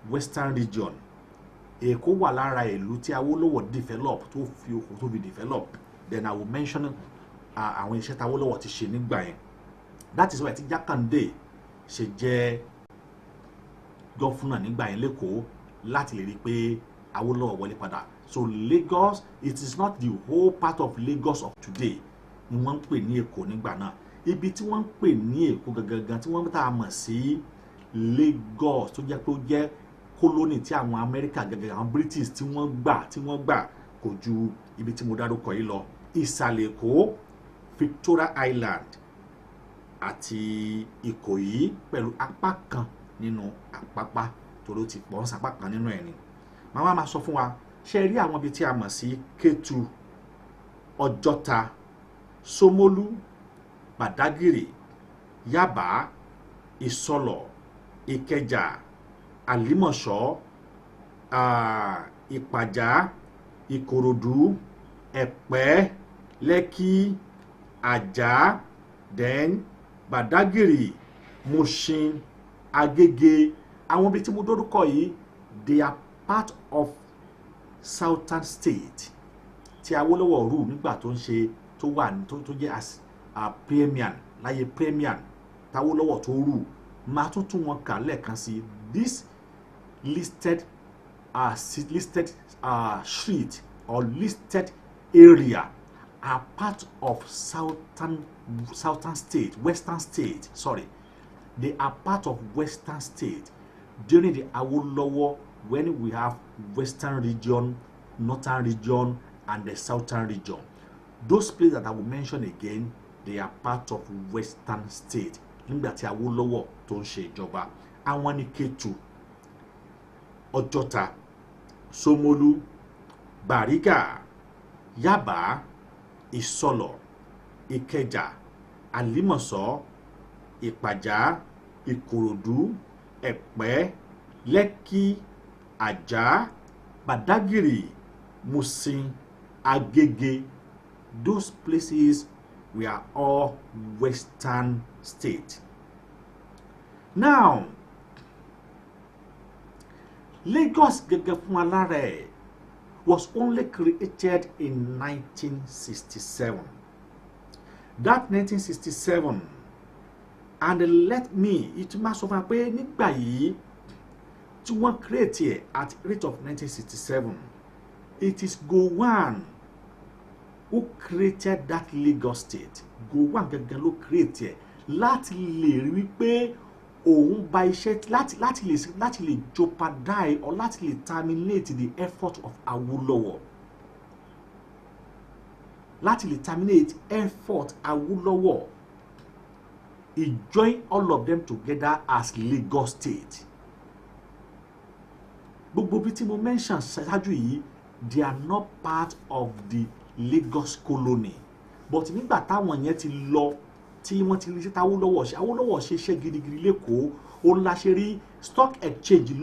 western region. Èkó wà lára ìlú tí Awólọ́wọ̀ develop tó fi okùn tó fi develop. Then I will mention àwọn iṣẹ́ tí Awólọ́wọ̀ ti ṣe nígbà yẹn. That is why tí Jákàndé ṣe jẹ́ gọ́fúnà nígbà yẹn lÉkòó láti lè rí pé Awólọ́wọ̀ wọlé padà. So Lagos, it is not the whole part of Lagos of today ni wọ́n ń pè ní Èkó nígbà náà. Ibi tí wọ́n ń pè ní Èkó gangan tí wọ́n tá a mọ̀ sí Lagos tó jẹ́ pé ó jẹ́ kólónì tí àwọn Amẹ́ríkà gangan àwọn British tí wọ́n gbà kò ju ibi tí mo dárúkọ yìí lọ. Ìsàlẹ̀ Èkó, Victoria Island àti Ìkòyí pẹ̀lú apá kan nínú Àpápá torí ti pọ̀ ń sapá kan nínú ẹ̀ ni. Màá máa sọ fún wa ṣe rí àwọn ibi tí a mọ̀ sí Kétu, Ọjọ́ta, Ṣómólú, Bàdágìrì, Yábà, Ìsọlọ̀, Ìkẹjà, Àlímọ̀ṣọ́, Ìpàjá, Ìkòròdú, Ẹ̀pẹ́, Lẹ́kí, Àjà, then Bàdágìrì, Mùṣin, Agége. Àwọn ibi tí mo dórúkọ yìí they are part of southern state tí Awólọ́wọ̀ rú nígbà tó ń ṣe tó wà tó jẹ́ as premium láyé premium t'Awólọ́wọ̀ tó rú. Máa tún wọn kà lẹ́ẹ̀kan sí. This listed street or listed area are part of southern state, western state, sorry. They are part of western state during the Awolowo when we have western region, northern region, and the southern region. Those places that I will mention again, they are part of western state. Nígbà tí Awolowo tó ń ṣe ìjọba, àwọn ní Kétu, Ọjọ́ta, Ṣómólú, Bàrígà, Yábà, Ìsọlọ̀, Ìkẹjà, Àlímọ̀ṣọ́, Ìpàjá, Ìkòròdú, Ẹ̀pẹ́, Lẹ́kí, Àjà, Bàdágìrì, Mùṣin, Agége. Those places were all western state. Now, Lagos gẹ́gẹ́ fún alára ẹ̀ was only created in 1967. That 1967, and let me, it máa sọ fún wa pé nígbà yìí tí wọ́n create ẹ̀ at rate of 1967, it is Gowan who created that Lagos state. Gowan gangan ló create ẹ̀ láti lè rí wípé òun ba iṣẹ́ láti lè jeopardize or láti lè terminate the effort of Awolowo. Láti lè terminate effort Awolowo. He joined all of them together as Lagos state. Gbogbo bí tí mo mention ṣáájú yìí, they are not part of the Lagos colony. But nígbà táwọn yẹn ti lọ tí wọ́n ti rí sí Awólọ́wọ̀ ṣe iṣẹ́ gidigidi l'Ékòó, ó láṣẹ rí stock exchange